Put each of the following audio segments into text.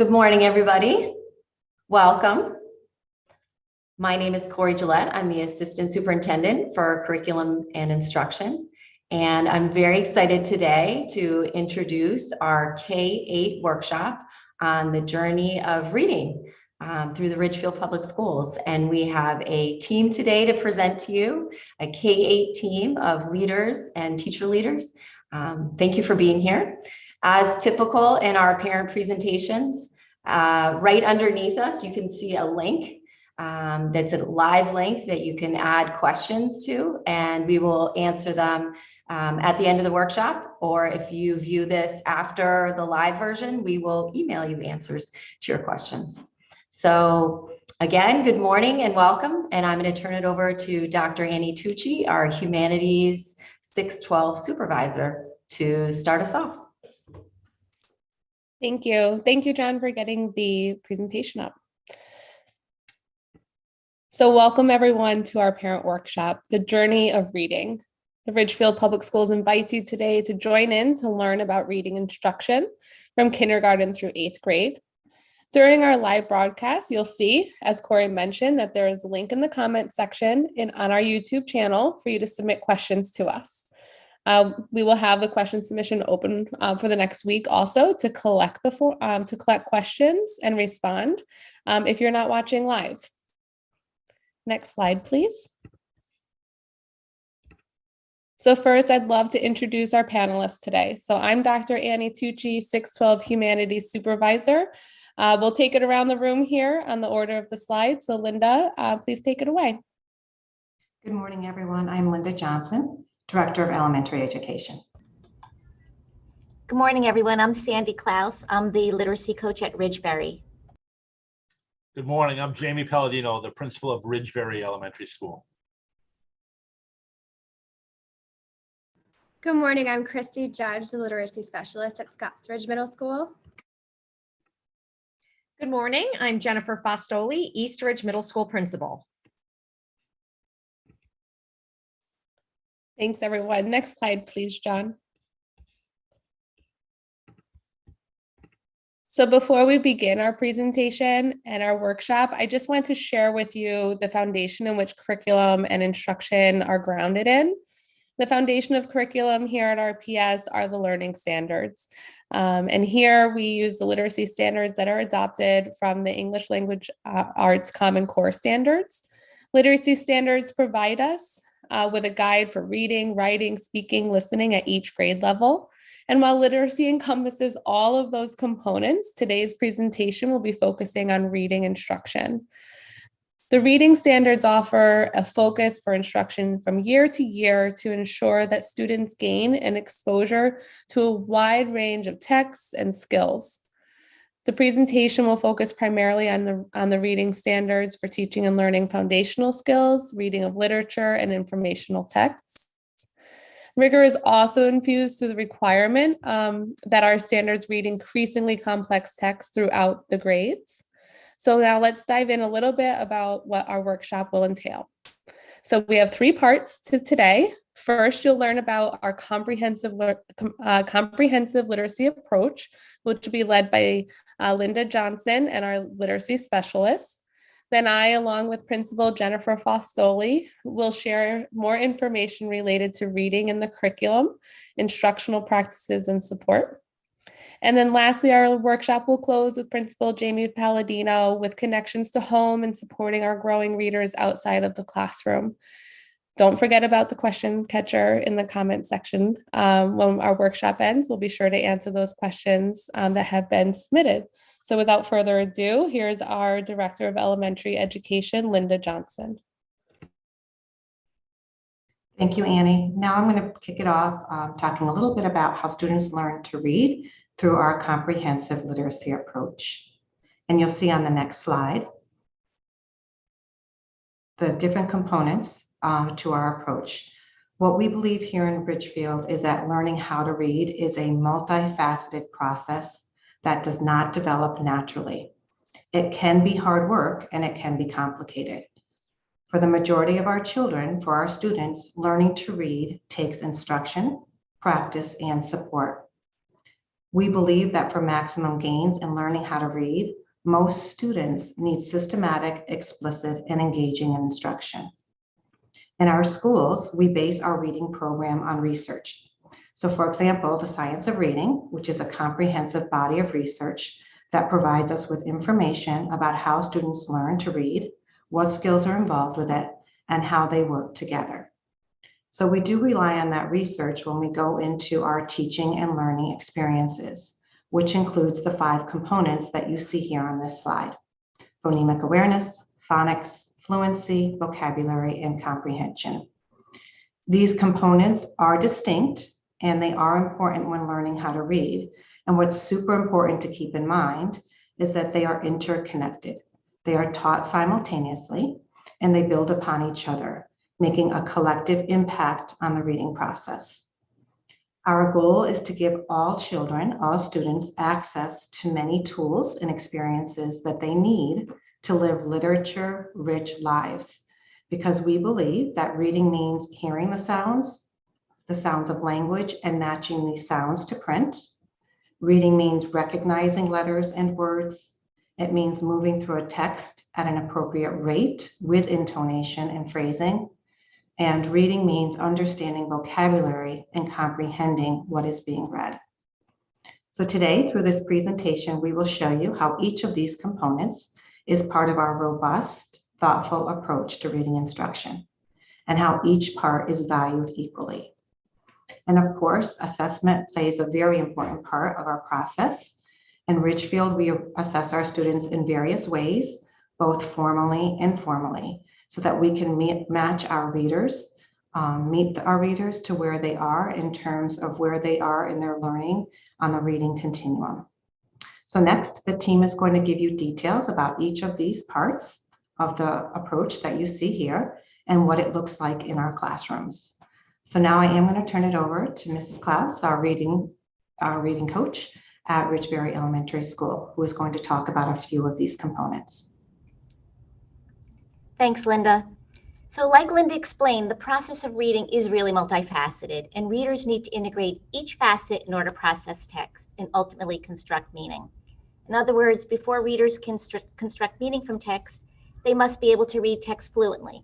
Good morning, everybody. Welcome. My name is Corey Gillette. I'm the Assistant Superintendent for Curriculum and Instruction. And I'm very excited today to introduce our K-8 workshop on the journey of reading through the Ridgefield Public Schools. And we have a team today to present to you, a K-8 team of leaders and teacher leaders. Thank you for being here. As typical in our parent presentations, right underneath us, you can see a link that's a live link that you can add questions to, and we will answer them at the end of the workshop. Or if you view this after the live version, we will email you answers to your questions. So again, good morning and welcome. And I'm going to turn it over to Dr. Annie Tucci, our Humanities 612 supervisor, to start us off. Thank you. Thank you, John, for getting the presentation up. So welcome everyone to our parent workshop, The Journey of Reading. The Ridgefield Public Schools invites you today to join in to learn about reading instruction from kindergarten through 8th grade. During our live broadcast, you'll see, as Corey mentioned, that there is a link in the comment section on our YouTube channel for you to submit questions to us. We will have the question submission open for the next week also to collect questions and respond if you're not watching live. Next slide, please. So first, I'd love to introduce our panelists today. So I'm Dr. Annie Tucci, 612 Humanities Supervisor. We'll take it around the room here on the order of the slide. So Linda, please take it away. Good morning, everyone. I'm Linda Johnson, Director of Elementary Education. Good morning, everyone. I'm Sandy Klaus. I'm the literacy coach at Ridgeberry. Good morning. I'm Jamie Palladino, the principal of Ridgeberry Elementary School. Good morning. I'm Christy Judge, the literacy specialist at Scotts Ridge Middle School. Good morning. I'm Jennifer Fostoli, East Ridge Middle School principal. Thanks, everyone. Next slide, please, John. So before we begin our presentation and our workshop, I just want to share with you the foundation in which curriculum and instruction are grounded in. The foundation of curriculum here at RPS are the learning standards. And here we use the literacy standards that are adopted from the English Language Arts Common Core standards. Literacy standards provide us with a guide for reading, writing, speaking, listening at each grade level. And while literacy encompasses all of those components, today's presentation will be focusing on reading instruction. The reading standards offer a focus for instruction from year to year to ensure that students gain an exposure to a wide range of texts and skills. The presentation will focus primarily on the reading standards for teaching and learning foundational skills, reading of literature, and informational texts. Rigor is also infused through the requirement that our standards read increasingly complex texts throughout the grades. So now let's dive in a little bit about what our workshop will entail. So we have 3 parts to today. First, you'll learn about our comprehensive literacy approach, which will be led by Linda Johnson and our literacy specialists. Then I, along with Principal Jennifer Fostoli, will share more information related to reading in the curriculum, instructional practices, and support. And then lastly, our workshop will close with Principal Jamie Palladino with connections to home and supporting our growing readers outside of the classroom. Don't forget about the question catcher in the comment section. When our workshop ends, we'll be sure to answer those questions that have been submitted. So without further ado, here's our Director of Elementary Education, Linda Johnson. Thank you, Annie. Now I'm going to kick it off talking a little bit about how students learn to read through our comprehensive literacy approach. And you'll see on the next slide the different components to our approach. What we believe here in Ridgefield is that learning how to read is a multifaceted process that does not develop naturally. It can be hard work and it can be complicated. For the majority of our children, for our students, learning to read takes instruction, practice, and support. We believe that for maximum gains in learning how to read, most students need systematic, explicit, and engaging instruction. In our schools, we base our reading program on research. So for example, the science of reading, which is a comprehensive body of research that provides us with information about how students learn to read, what skills are involved with it, and how they work together. So we do rely on that research when we go into our teaching and learning experiences, which includes the 5 components that you see here on this slide: phonemic awareness, phonics, fluency, vocabulary, and comprehension. These components are distinct and they are important when learning how to read. And what's super important to keep in mind is that they are interconnected. They are taught simultaneously and they build upon each other, making a collective impact on the reading process. Our goal is to give all children, all students, access to many tools and experiences that they need to live literature-rich lives, because we believe that reading means hearing the sounds of language and matching these sounds to print. Reading means recognizing letters and words. It means moving through a text at an appropriate rate with intonation and phrasing. And reading means understanding vocabulary and comprehending what is being read. So today, through this presentation, we will show you how each of these components is part of our robust, thoughtful approach to reading instruction, and how each part is valued equally. And of course, assessment plays a very important part of our process. In Ridgefield, we assess our students in various ways, both formally and informally, so that we can meet our readers to where they are in terms of where they are in their learning on the reading continuum. So next, the team is going to give you details about each of these parts of the approach that you see here and what it looks like in our classrooms. So now I am going to turn it over to Mrs. Klaus, our reading coach at Ridgeberry Elementary School, who is going to talk about a few of these components. Thanks, Linda. So like Linda explained, the process of reading is really multifaceted, and readers need to integrate each facet in order to process text and ultimately construct meaning. In other words, before readers can construct meaning from text, they must be able to read text fluently.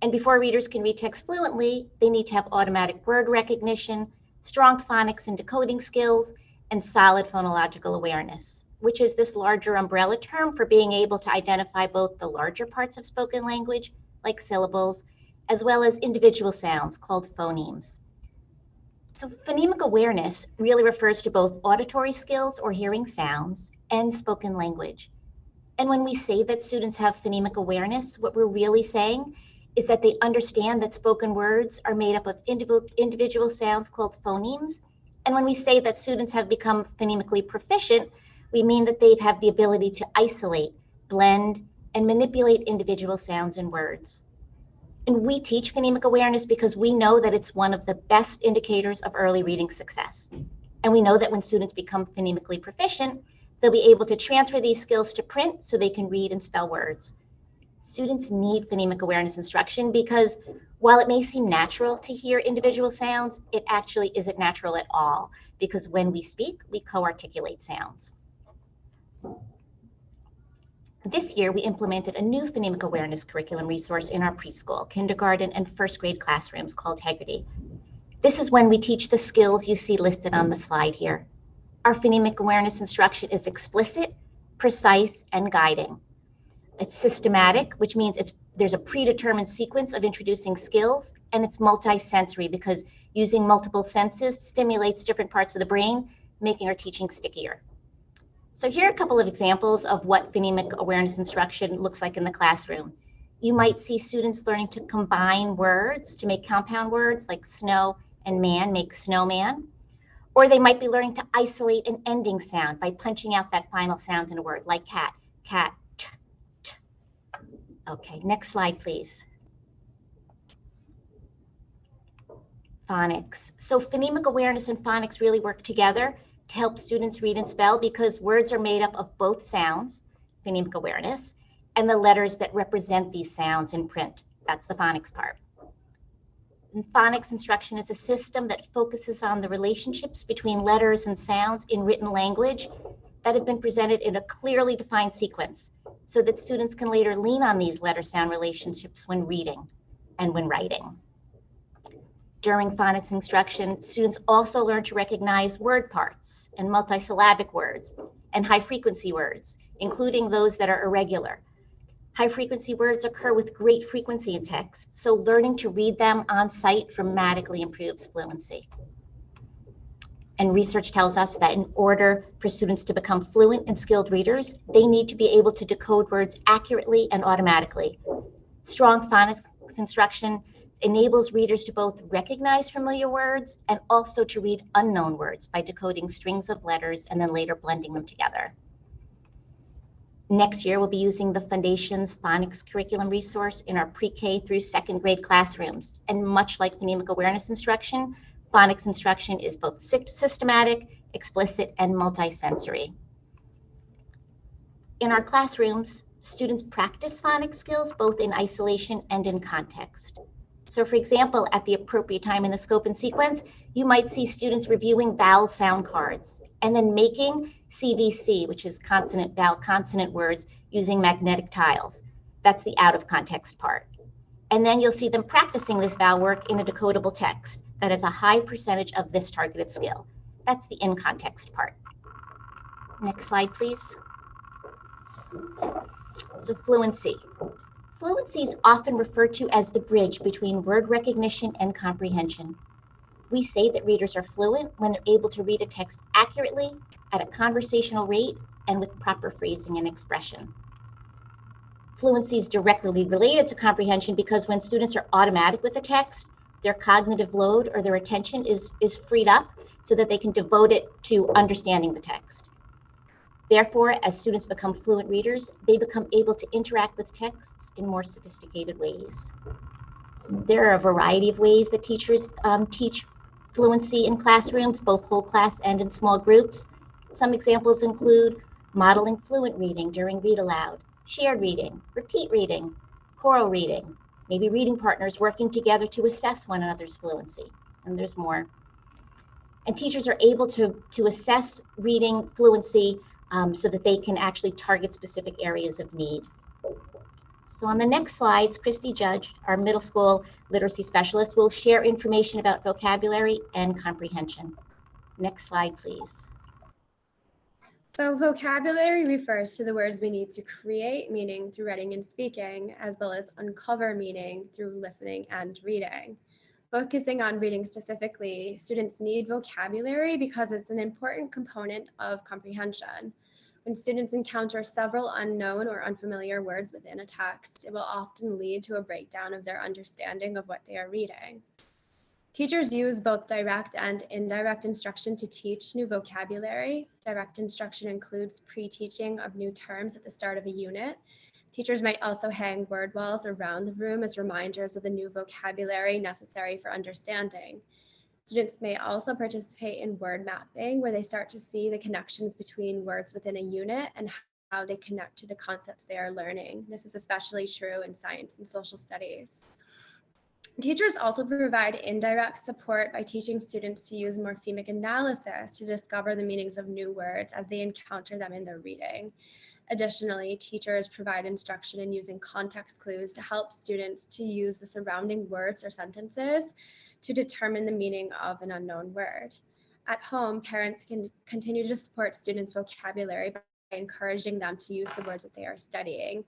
And before readers can read text fluently, they need to have automatic word recognition, strong phonics and decoding skills, and solid phonological awareness, which is this larger umbrella term for being able to identify both the larger parts of spoken language, like syllables, as well as individual sounds called phonemes. So phonemic awareness really refers to both auditory skills or hearing sounds and spoken language. And when we say that students have phonemic awareness, what we're really saying is that they understand that spoken words are made up of individual sounds called phonemes. And when we say that students have become phonemically proficient, we mean that they have the ability to isolate, blend, and manipulate individual sounds and words. And we teach phonemic awareness because we know that it's one of the best indicators of early reading success. And we know that when students become phonemically proficient, they'll be able to transfer these skills to print so they can read and spell words. Students need phonemic awareness instruction because while it may seem natural to hear individual sounds, it actually isn't natural at all, because when we speak, we co-articulate sounds. This year, we implemented a new phonemic awareness curriculum resource in our preschool, kindergarten, and first grade classrooms called Haggerty. This is when we teach the skills you see listed on the slide here. Our phonemic awareness instruction is explicit, precise, and guiding. It's systematic, which means there's a predetermined sequence of introducing skills, and it's multisensory because using multiple senses stimulates different parts of the brain, making our teaching stickier. So here are a couple of examples of what phonemic awareness instruction looks like in the classroom. You might see students learning to combine words to make compound words like snow and man make snowman. Or they might be learning to isolate an ending sound by punching out that final sound in a word like cat, cat, t, t. Okay, next slide, please. Phonics. So phonemic awareness and phonics really work together to help students read and spell because words are made up of both sounds, phonemic awareness, and the letters that represent these sounds in print. That's the phonics part. And phonics instruction is a system that focuses on the relationships between letters and sounds in written language that have been presented in a clearly defined sequence so that students can later lean on these letter-sound relationships when reading and when writing. During phonics instruction, students also learn to recognize word parts and multisyllabic words and high-frequency words, including those that are irregular. High-frequency words occur with great frequency in text, so learning to read them on sight dramatically improves fluency. And research tells us that in order for students to become fluent and skilled readers, they need to be able to decode words accurately and automatically. Strong phonics instruction enables readers to both recognize familiar words and also to read unknown words by decoding strings of letters and then later blending them together. Next year, we'll be using the Foundation's phonics curriculum resource in our pre-K through second grade classrooms. And much like phonemic awareness instruction, phonics instruction is both systematic, explicit, and multisensory. In our classrooms, students practice phonics skills both in isolation and in context. So for example, at the appropriate time in the scope and sequence, you might see students reviewing vowel sound cards and then making CVC, which is consonant, vowel, consonant words using magnetic tiles. That's the out of context part. And then you'll see them practicing this vowel work in a decodable text that has a high percentage of this targeted skill. That's the in context part. Next slide, please. So fluency. Fluency is often referred to as the bridge between word recognition and comprehension. We say that readers are fluent when they're able to read a text accurately, at a conversational rate, and with proper phrasing and expression. Fluency is directly related to comprehension because when students are automatic with a text, their cognitive load or their attention is freed up so that they can devote it to understanding the text. Therefore, as students become fluent readers, they become able to interact with texts in more sophisticated ways. There are a variety of ways that teachers teach fluency in classrooms, both whole class and in small groups. Some examples include modeling fluent reading during read aloud, shared reading, repeat reading, choral reading, maybe reading partners working together to assess one another's fluency, and there's more. And teachers are able to assess reading fluency so that they can actually target specific areas of need. So on the next slides, Christy Judge, our middle school literacy specialist, will share information about vocabulary and comprehension. Next slide, please. So vocabulary refers to the words we need to create meaning through writing and speaking, as well as uncover meaning through listening and reading. Focusing on reading specifically, students need vocabulary because it's an important component of comprehension. When students encounter several unknown or unfamiliar words within a text, it will often lead to a breakdown of their understanding of what they are reading. Teachers use both direct and indirect instruction to teach new vocabulary. Direct instruction includes pre-teaching of new terms at the start of a unit. Teachers might also hang word walls around the room as reminders of the new vocabulary necessary for understanding. Students may also participate in word mapping, where they start to see the connections between words within a unit and how they connect to the concepts they are learning. This is especially true in science and social studies. Teachers also provide indirect support by teaching students to use morphemic analysis to discover the meanings of new words as they encounter them in their reading. Additionally, teachers provide instruction in using context clues to help students to use the surrounding words or sentences to determine the meaning of an unknown word. At home, parents can continue to support students' vocabulary by encouraging them to use the words that they are studying.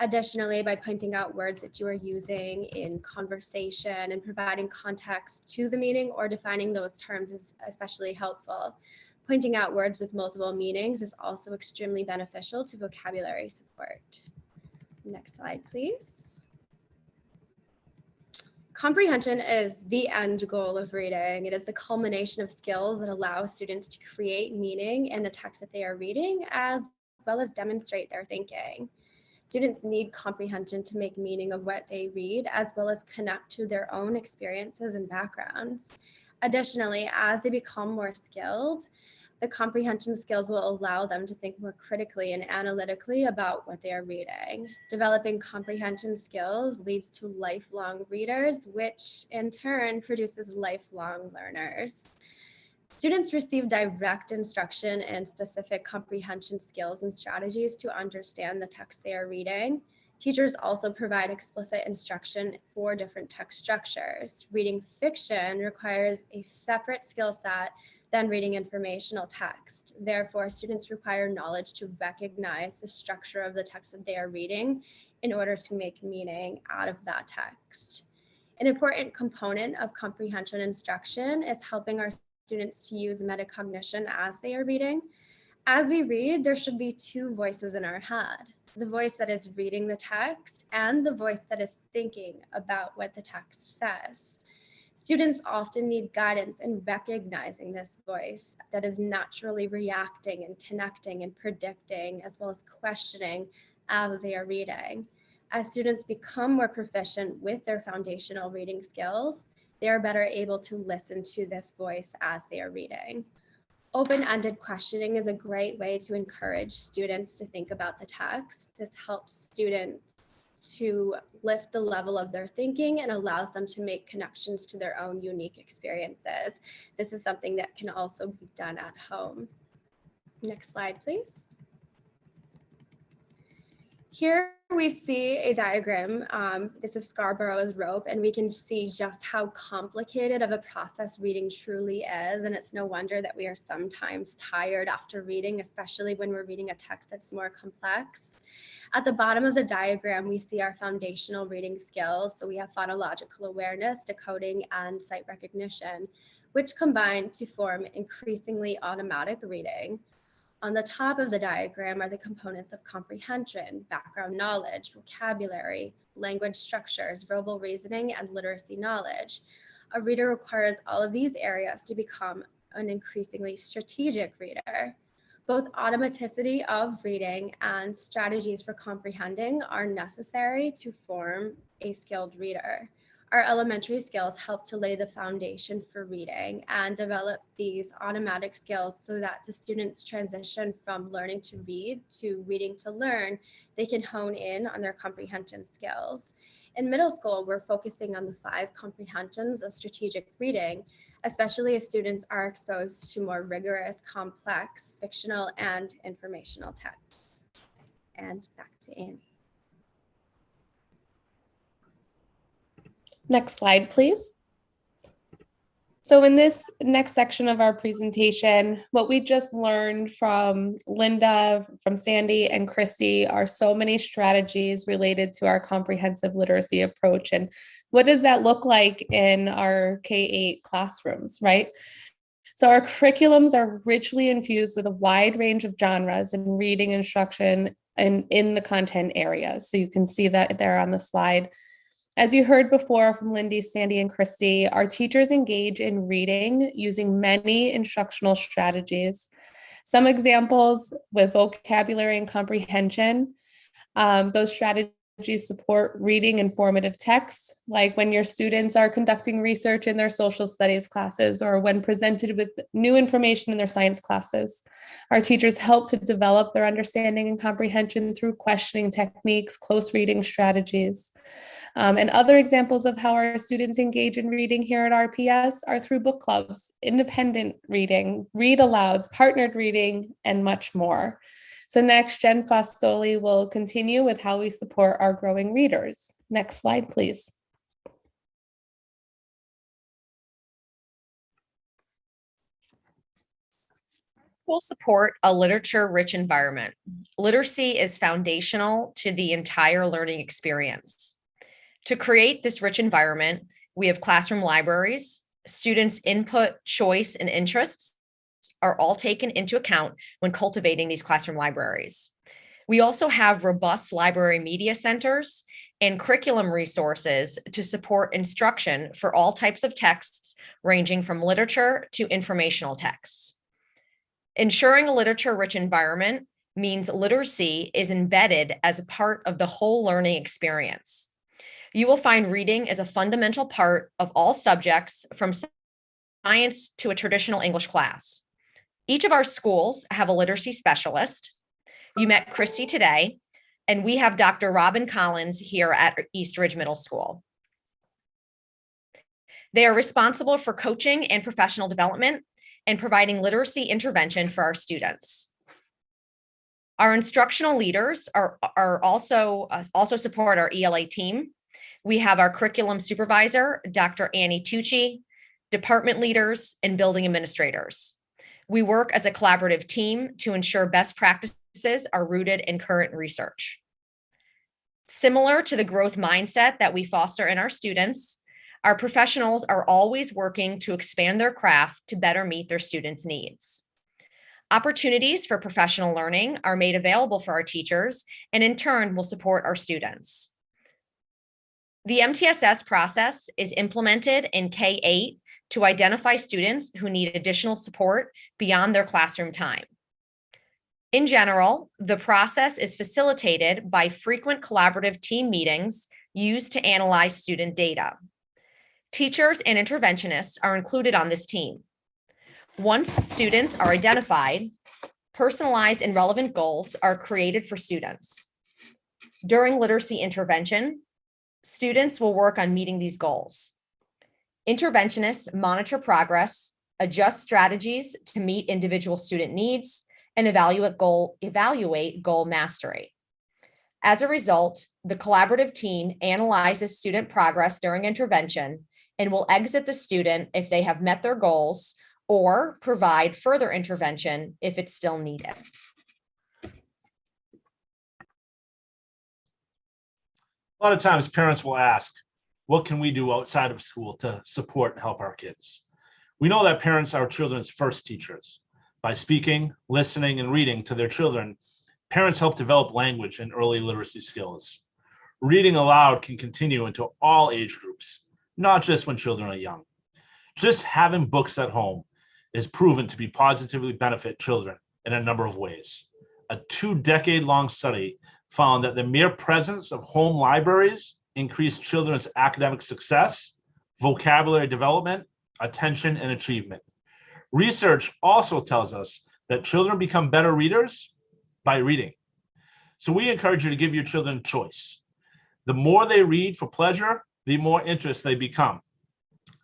Additionally, by pointing out words that you are using in conversation and providing context to the meaning or defining those terms is especially helpful. Pointing out words with multiple meanings is also extremely beneficial to vocabulary support. Next slide, please. Comprehension is the end goal of reading. It is the culmination of skills that allow students to create meaning in the text that they are reading, as well as demonstrate their thinking. Students need comprehension to make meaning of what they read, as well as connect to their own experiences and backgrounds. Additionally, as they become more skilled, The comprehension skills will allow them to think more critically and analytically about what they are reading. Developing comprehension skills leads to lifelong readers, which in turn produces lifelong learners. Students receive direct instruction and specific comprehension skills and strategies to understand the text they are reading. Teachers also provide explicit instruction for different text structures. Reading fiction requires a separate skill set than reading informational text. Therefore, students require knowledge to recognize the structure of the text that they are reading in order to make meaning out of that text. An important component of comprehension instruction is helping our students to use metacognition as they are reading. As we read, there should be two voices in our head: the voice that is reading the text and the voice that is thinking about what the text says. Students often need guidance in recognizing this voice that is naturally reacting and connecting and predicting, as well as questioning as they are reading. As students become more proficient with their foundational reading skills, they are better able to listen to this voice as they are reading. Open-ended questioning is a great way to encourage students to think about the text. This helps students to lift the level of their thinking and allows them to make connections to their own unique experiences. This is something that can also be done at home. Next slide, please. Here we see a diagram. This is Scarborough's rope, and we can see just how complicated of a process reading truly is. And it's no wonder that we are sometimes tired after reading, especially when we're reading a text that's more complex. At the bottom of the diagram, we see our foundational reading skills. So we have phonological awareness, decoding, and sight recognition, which combine to form increasingly automatic reading. On the top of the diagram are the components of comprehension, background knowledge, vocabulary, language structures, verbal reasoning, and literacy knowledge. A reader requires all of these areas to become an increasingly strategic reader. Both automaticity of reading and strategies for comprehending are necessary to form a skilled reader. Our elementary skills help to lay the foundation for reading and develop these automatic skills so that the students transition from learning to read to reading to learn. They can hone in on their comprehension skills. In middle school, we're focusing on the 5 comprehensions of strategic reading, especially as students are exposed to more rigorous, complex, fictional, and informational texts. And back to Annie. Next slide, please. So in this next section of our presentation, what we just learned from Linda, from Sandy, and Christy are so many strategies related to our comprehensive literacy approach. And what does that look like in our K-8 classrooms, right? So our curriculums are richly infused with a wide range of genres and reading instruction and in the content areas. So you can see that there on the slide. As you heard before from Lindy, Sandy, and Christy, our teachers engage in reading using many instructional strategies. Some examples with vocabulary and comprehension. Those strategies support reading informative texts, like when your students are conducting research in their social studies classes or when presented with new information in their science classes. Our teachers help to develop their understanding and comprehension through questioning techniques, close reading strategies. And other examples of how our students engage in reading here at RPS are through book clubs, independent reading, read alouds, partnered reading, and much more. So next, Jen Fastoli will continue with how we support our growing readers. Next slide, please. Schools support a literature-rich environment. Literacy is foundational to the entire learning experience. To create this rich environment, we have classroom libraries. Students' input, choice, and interests are all taken into account when cultivating these classroom libraries. We also have robust library media centers and curriculum resources to support instruction for all types of texts, ranging from literature to informational texts. Ensuring a literature-rich environment means literacy is embedded as a part of the whole learning experience. You will find reading as a fundamental part of all subjects, from science to a traditional English class. Each of our schools have a literacy specialist. You met Christy today, and we have Dr. Robin Collins here at East Ridge Middle School. They are responsible for coaching and professional development and providing literacy intervention for our students. Our instructional leaders are also support our ELA team. We have our curriculum supervisor, Dr. Annie Tucci, department leaders, and building administrators. We work as a collaborative team to ensure best practices are rooted in current research. Similar to the growth mindset that we foster in our students, our professionals are always working to expand their craft to better meet their students' needs. Opportunities for professional learning are made available for our teachers and in turn will support our students. The MTSS process is implemented in K-8 to identify students who need additional support beyond their classroom time. In general, the process is facilitated by frequent collaborative team meetings used to analyze student data. Teachers and interventionists are included on this team. Once students are identified, personalized and relevant goals are created for students. During literacy intervention, students will work on meeting these goals. Interventionists monitor progress, adjust strategies to meet individual student needs, and evaluate goal mastery. As a result, the collaborative team analyzes student progress during intervention and will exit the student if they have met their goals or provide further intervention if it's still needed. A lot of times parents will ask, what can we do outside of school to support and help our kids? We know that parents are children's first teachers. By speaking, listening, and reading to their children, parents help develop language and early literacy skills. Reading aloud can continue into all age groups, not just when children are young. Just having books at home is proven to be positively benefit children in a number of ways. A 2-decade-long study found that the mere presence of home libraries increased children's academic success, vocabulary development, attention, and achievement. Research also tells us that children become better readers by reading. So we encourage you to give your children choice. The more they read for pleasure, the more interest they become.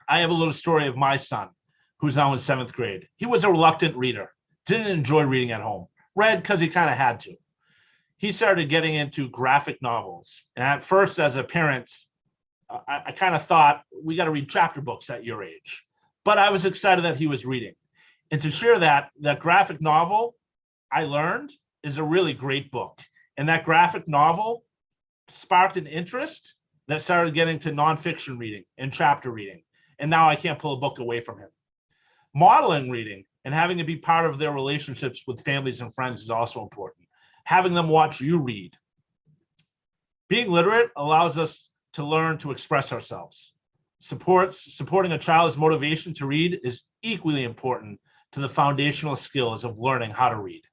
I have a little story of my son, who's now in 7th grade. He was a reluctant reader, didn't enjoy reading at home, read because he kind of had to. He started getting into graphic novels. And at first, as a parent, I kind of thought, we got to read chapter books at your age. But I was excited that he was reading. And to share that graphic novel, I learned, is a really great book. And that graphic novel sparked an interest that started getting to nonfiction reading and chapter reading. And now I can't pull a book away from him. Modeling reading and having it be part of their relationships with families and friends is also important. Having them watch you read. Being literate allows us to learn to express ourselves. Supporting a child's motivation to read is equally important to the foundational skills of learning how to read.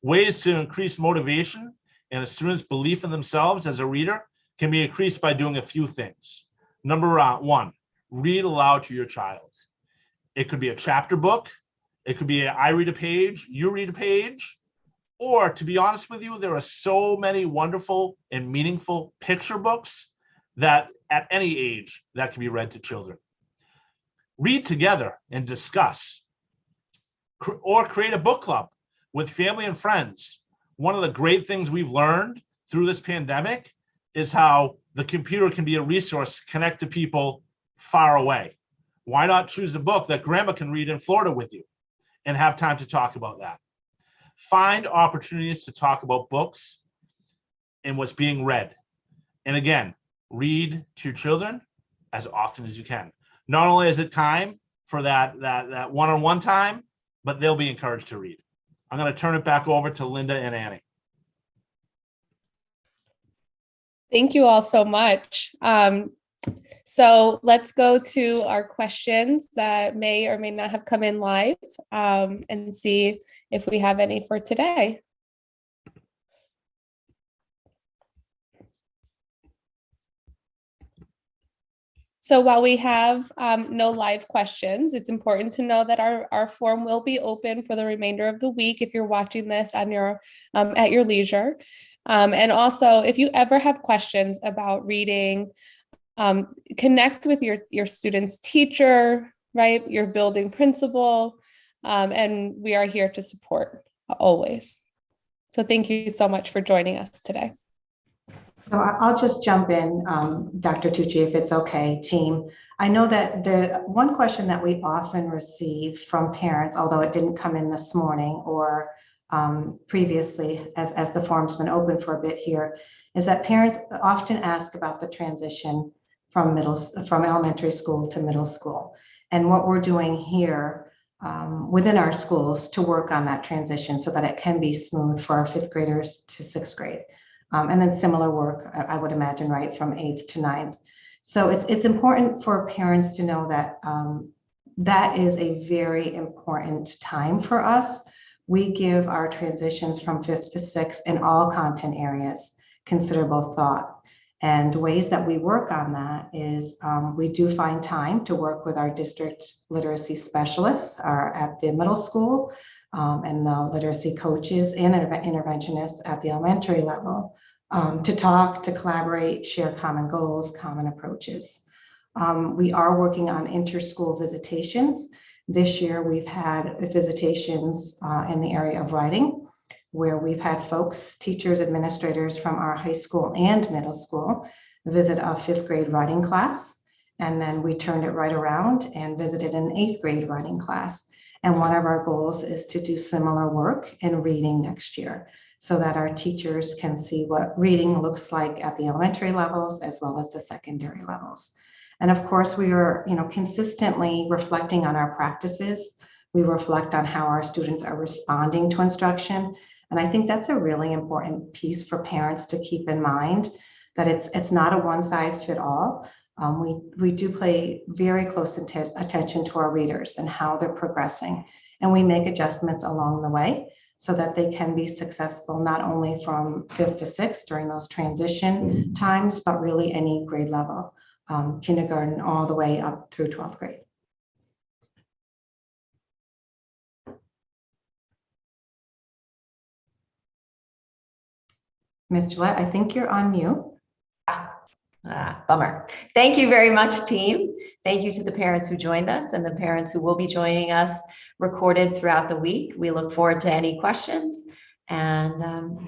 Ways to increase motivation and a student's belief in themselves as a reader can be increased by doing a few things. Number 1, read aloud to your child. It could be a chapter book. It could be I read a page, you read a page. Or to be honest with you, there are so many wonderful and meaningful picture books that at any age that can be read to children. Read together and discuss. Or create a book club with family and friends. One of the great things we've learned through this pandemic is how the computer can be a resource to connect to people far away. Why not choose a book that grandma can read in Florida with you and have time to talk about that? Find opportunities to talk about books and what's being read. And again, read to your children as often as you can. Not only is it time for that one-on-one time, but they'll be encouraged to read. I'm going to turn it back over to Linda and Annie. Thank you all so much. So let's go to our questions that may or may not have come in live and see if we have any for today. So while we have no live questions, it's important to know that our forum will be open for the remainder of the week if you're watching this on your at your leisure. And also, if you ever have questions about reading, connect with your student's teacher, right? Your building principal, and we are here to support always. So thank you so much for joining us today. So I'll just jump in, Dr. Tucci, if it's okay, team. I know that the one question that we often receive from parents, although it didn't come in this morning or previously as the forum's been open for a bit here, is that parents often ask about the transition from elementary school to middle school, and what we're doing here within our schools to work on that transition so that it can be smooth for our 5th graders to 6th grade. And then similar work, I would imagine, right, from 8th to 9th. So it's important for parents to know that that is a very important time for us. We give our transitions from 5th to 6th in all content areas considerable thought. And ways that we work on that is we do find time to work with our district literacy specialists at the middle school and the literacy coaches and interventionists at the elementary level to talk, to collaborate, share common goals, common approaches. We are working on inter-school visitations. This year we've had visitations in the area of writing, where we've had folks, teachers, administrators from our high school and middle school visit a 5th grade writing class. And then we turned it right around and visited an 8th grade writing class. And one of our goals is to do similar work in reading next year so that our teachers can see what reading looks like at the elementary levels as well as the secondary levels. And of course, we are, consistently reflecting on our practices. We reflect on how our students are responding to instruction. And I think that's a really important piece for parents to keep in mind, that it's not a one-size-fits-all. We do pay very close attention to our readers and how they're progressing. And we make adjustments along the way so that they can be successful, not only from 5th to 6th during those transition times, but really any grade level, kindergarten all the way up through 12th grade. Ms. Gillette, I think you're on mute. Bummer. Thank you very much, team. Thank you to the parents who joined us and the parents who will be joining us recorded throughout the week. We look forward to any questions and